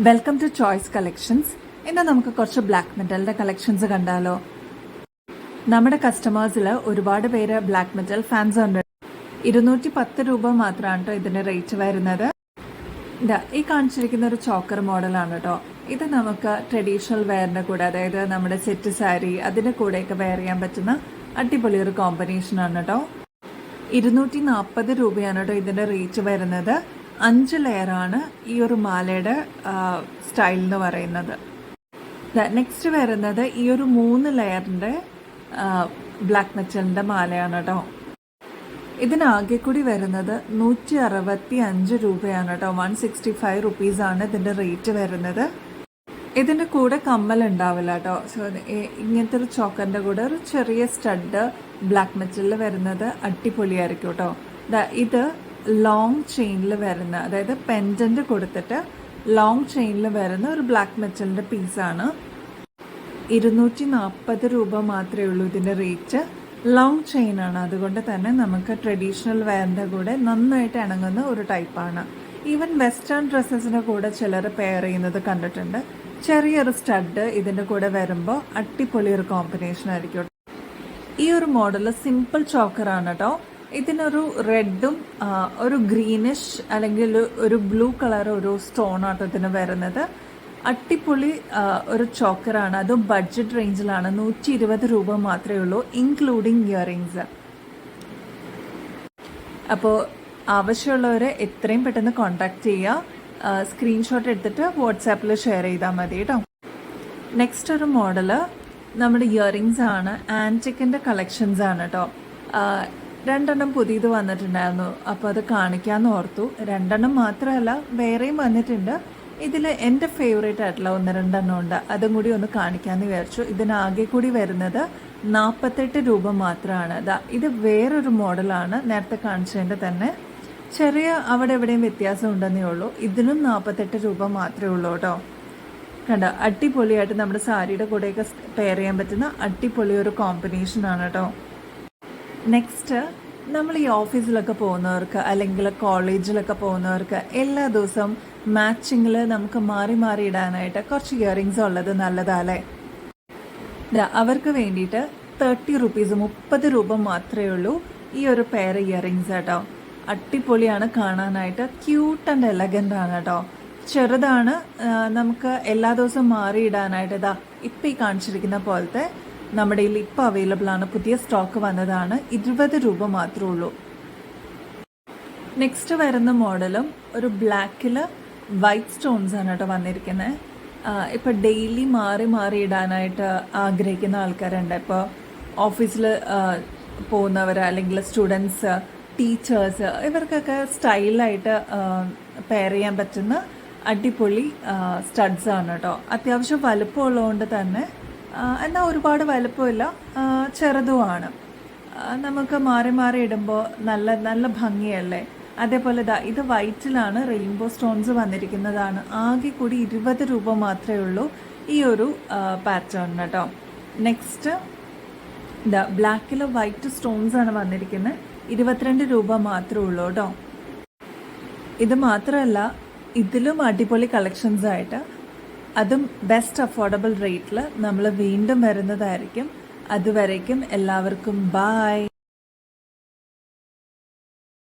Welcome to choice collections. ഇന്ന് നമുക്ക് കുറച്ച് ബ്ലാക്ക് മെറ്റലിന്റെ കളക്ഷൻസ് കണ്ടാലോ. നമ്മുടെ കസ്റ്റമേഴ്സിൽ ഒരുപാട് പേര് ബ്ലാക്ക് മെറ്റൽ ഫാൻസ് ഉണ്ട്. 210 രൂപ മാത്രമാണ് കേട്ടോ ഇതിന്റെ റേറ്റ് വരുന്നത്. ഈ കാണിച്ചിരിക്കുന്ന ഒരു ചോക്കർ മോഡലാണ് കേട്ടോ. ഇത് നമുക്ക് ട്രഡീഷണൽ വെയറിന്റെ കൂടെ, അതായത് നമ്മുടെ സെറ്റ് സാരി അതിന്റെ കൂടെയൊക്കെ വെയർ ചെയ്യാൻ പറ്റുന്ന അടിപൊളി ഒരു കോമ്പിനേഷൻ ആണ് കേട്ടോ. 240 രൂപയാണ് കേട്ടോ ഇതിന്റെ റേറ്റ് വരുന്നത്. 5 ലെയറാണ് ഈ ഒരു മാലയുടെ സ്റ്റൈൽ എന്ന് പറയുന്നത്. നെക്സ്റ്റ് വരുന്നത് ഈ ഒരു 3 ലെയറിന്റെ ബ്ലാക്ക് മെറ്റലിന്റെ മാലയാണ് കേട്ടോ. ഇതിനാകെ കൂടി വരുന്നത് 165 രൂപയാണ് കേട്ടോ. 165 റുപ്പീസാണ് ഇതിന്റെ റേറ്റ് വരുന്നത്. ഇതിന്റെ കൂടെ കമ്മൽ ഉണ്ടാവില്ല കേട്ടോ. സോ ഇങ്ങനത്തെ ഒരു ചോക്കറിന്റെ കൂടെ ഒരു ചെറിയ സ്റ്റഡ് ബ്ലാക്ക് മെറ്റലിൽ വരുന്നത് അടിപൊളിയായിരിക്കും കേട്ടോ. ഇത് ലോങ് ചെയിനിൽ വരുന്ന, അതായത് പെൻഡന്റ് കൊടുത്തിട്ട് ലോങ് ചെയിനിൽ വരുന്ന ഒരു ബ്ലാക്ക് മെറ്റലിന്റെ പീസാണ്. 240 രൂപ മാത്രമേ ഉള്ളൂ ഇതിന്റെ റേറ്റ്. ലോങ് ചെയിൻ ആണ്, അതുകൊണ്ട് തന്നെ നമുക്ക് ട്രഡീഷണൽ വെയറിന്റെ കൂടെ നന്നായിട്ട് ഇണങ്ങുന്ന ഒരു ടൈപ്പാണ്. ഈവൻ വെസ്റ്റേൺ ഡ്രസ്സസിന്റെ കൂടെ ചിലർ പെയർ ചെയ്യുന്നത് കണ്ടിട്ടുണ്ട്. ചെറിയൊരു സ്റ്റഡ് ഇതിന്റെ കൂടെ വരുമ്പോൾ അടിപൊളി ഒരു കോമ്പിനേഷൻ ആയിരിക്കും. ഈ ഒരു മോഡൽ സിമ്പിൾ ചോക്കറാണ് കേട്ടോ. ഇതിനൊരു റെഡും ഒരു ഗ്രീനിഷ് അല്ലെങ്കിൽ ഒരു ബ്ലൂ കളർ ഒരു സ്റ്റോൺ ആട്ടോ ഇതിന് വരുന്നത്. അടിപൊളി ഒരു ചോക്കറാണ്. അതും ബഡ്ജറ്റ് റേഞ്ചിലാണ്. 120 രൂപ മാത്രമേ ഉള്ളൂ, ഇൻക്ലൂഡിങ് ഇയറിങ്സ്. അപ്പോൾ ആവശ്യമുള്ളവരെ എത്രയും പെട്ടെന്ന് കോൺടാക്ട് ചെയ്യുക. സ്ക്രീൻഷോട്ട് എടുത്തിട്ട് വാട്സാപ്പിൽ ഷെയർ ചെയ്താൽ മതി കേട്ടോ. നെക്സ്റ്റ് ഒരു മോഡല് നമ്മുടെ ഇയറിങ്സ് ആണ്. ആൻറ്റിക്കിൻ്റെ കളക്ഷൻസ് ആണ് കേട്ടോ. 2 പുതിയത് വന്നിട്ടുണ്ടായിരുന്നു, അപ്പോൾ അത് കാണിക്കാമെന്ന് ഓർത്തു. 2 മാത്രമല്ല, വേറെയും വന്നിട്ടുണ്ട്. ഇതിൽ എൻ്റെ ഫേവറേറ്റ് ആയിട്ടുള്ള 1-2 ഉണ്ട്, അതും കൂടി ഒന്ന് കാണിക്കാമെന്ന് വിചാരിച്ചു. ഇതിനാകെ കൂടി വരുന്നത് 48 രൂപ മാത്രമാണ്. ഇത് വേറൊരു മോഡലാണ്. നേരത്തെ കാണിച്ചതിൻ്റെ തന്നെ ചെറിയ അവിടെ എവിടെയും വ്യത്യാസം ഉണ്ടെന്നേ ഉള്ളൂ. ഇതിനും 48 രൂപ മാത്രമേ ഉള്ളൂ കേട്ടോ. കണ്ട, അടിപൊളിയായിട്ട് നമ്മുടെ സാരിയുടെ കൂടെയൊക്കെ പെയർ ചെയ്യാൻ പറ്റുന്ന അടിപൊളി ഒരു കോമ്പിനേഷനാണ് കേട്ടോ. നെക്സ്റ്റ്, നമ്മൾ ഈ ഓഫീസിലൊക്കെ പോകുന്നവർക്ക് അല്ലെങ്കിൽ കോളേജിലൊക്കെ പോകുന്നവർക്ക് എല്ലാ ദിവസവും മാച്ചിങ്ങിൽ നമുക്ക് മാറി മാറി ഇടാനായിട്ട് കുറച്ച് ഇയറിങ്സ് ഉള്ളത് നല്ലതല്ലേ. അവർക്ക് വേണ്ടിയിട്ട് 30 റുപ്പീസ് 30 രൂപ മാത്രമേ ഉള്ളൂ ഈ ഒരു പെയർ ഇയറിങ്സ് കേട്ടോ. അടിപൊളിയാണ് കാണാനായിട്ട്. ക്യൂട്ട് ആൻഡ് എലഗൻ്റ് ആണ് കേട്ടോ. ചെറുതാണ്, നമുക്ക് എല്ലാ ദിവസവും മാറി ഇടാനായിട്ട്. ഇപ്പം ഈ കാണിച്ചിരിക്കുന്ന പോലത്തെ നമ്മുടെ കയ്യിൽ ഇപ്പോൾ അവൈലബിൾ ആണ്. പുതിയ സ്റ്റോക്ക് വന്നതാണ്. 20 രൂപ മാത്രമേ ഉള്ളൂ. നെക്സ്റ്റ് വരുന്ന മോഡലും ഒരു ബ്ലാക്കിൽ വൈറ്റ് സ്റ്റോൺസ് ആണ് കേട്ടോ വന്നിരിക്കുന്നത്. ഇപ്പോൾ ഡെയിലി മാറി മാറി ഇടാനായിട്ട് ആഗ്രഹിക്കുന്ന ആൾക്കാരുണ്ട്. ഇപ്പോൾ ഓഫീസിൽ പോകുന്നവർ അല്ലെങ്കിൽ സ്റ്റുഡൻസ്, ടീച്ചേഴ്സ്, ഇവർക്കൊക്കെ സ്റ്റൈലായിട്ട് പെയർ ചെയ്യാൻ പറ്റുന്ന അടിപൊളി സ്റ്റഡ്സ് ആണ് കേട്ടോ. അത്യാവശ്യം വലുപ്പമുള്ളതുകൊണ്ട് തന്നെ, എന്നാൽ ഒരുപാട് വലുപ്പമില്ല, ചെറുതുമാണ്. നമുക്ക് മാറി മാറി ഇടുമ്പോൾ നല്ല നല്ല ഭംഗിയല്ലേ. അതേപോലെ ഇത് വൈറ്റിലാണ് റെയിൻബോ സ്റ്റോൺസ് വന്നിരിക്കുന്നതാണ്. ആകെ കൂടി 20 രൂപ മാത്രമേ ഉള്ളൂ ഈ ഒരു പാറ്റേൺ കേട്ടോ. നെക്സ്റ്റ് ബ്ലാക്കിൽ വൈറ്റ് സ്റ്റോൺസ് ആണ് വന്നിരിക്കുന്നത്. 22 രൂപ മാത്രമേ ഉള്ളൂ കേട്ടോ. ഇത് മാത്രമല്ല, ഇതിലും അടിപൊളി കളക്ഷൻസ് ആയിട്ട്, അതും ബെസ്റ്റ് അഫോർഡബിൾ റേറ്റിൽ നമ്മൾ വീണ്ടും വരുന്നതായിരിക്കും. അതുവരേക്കും എല്ലാവർക്കും ബൈ.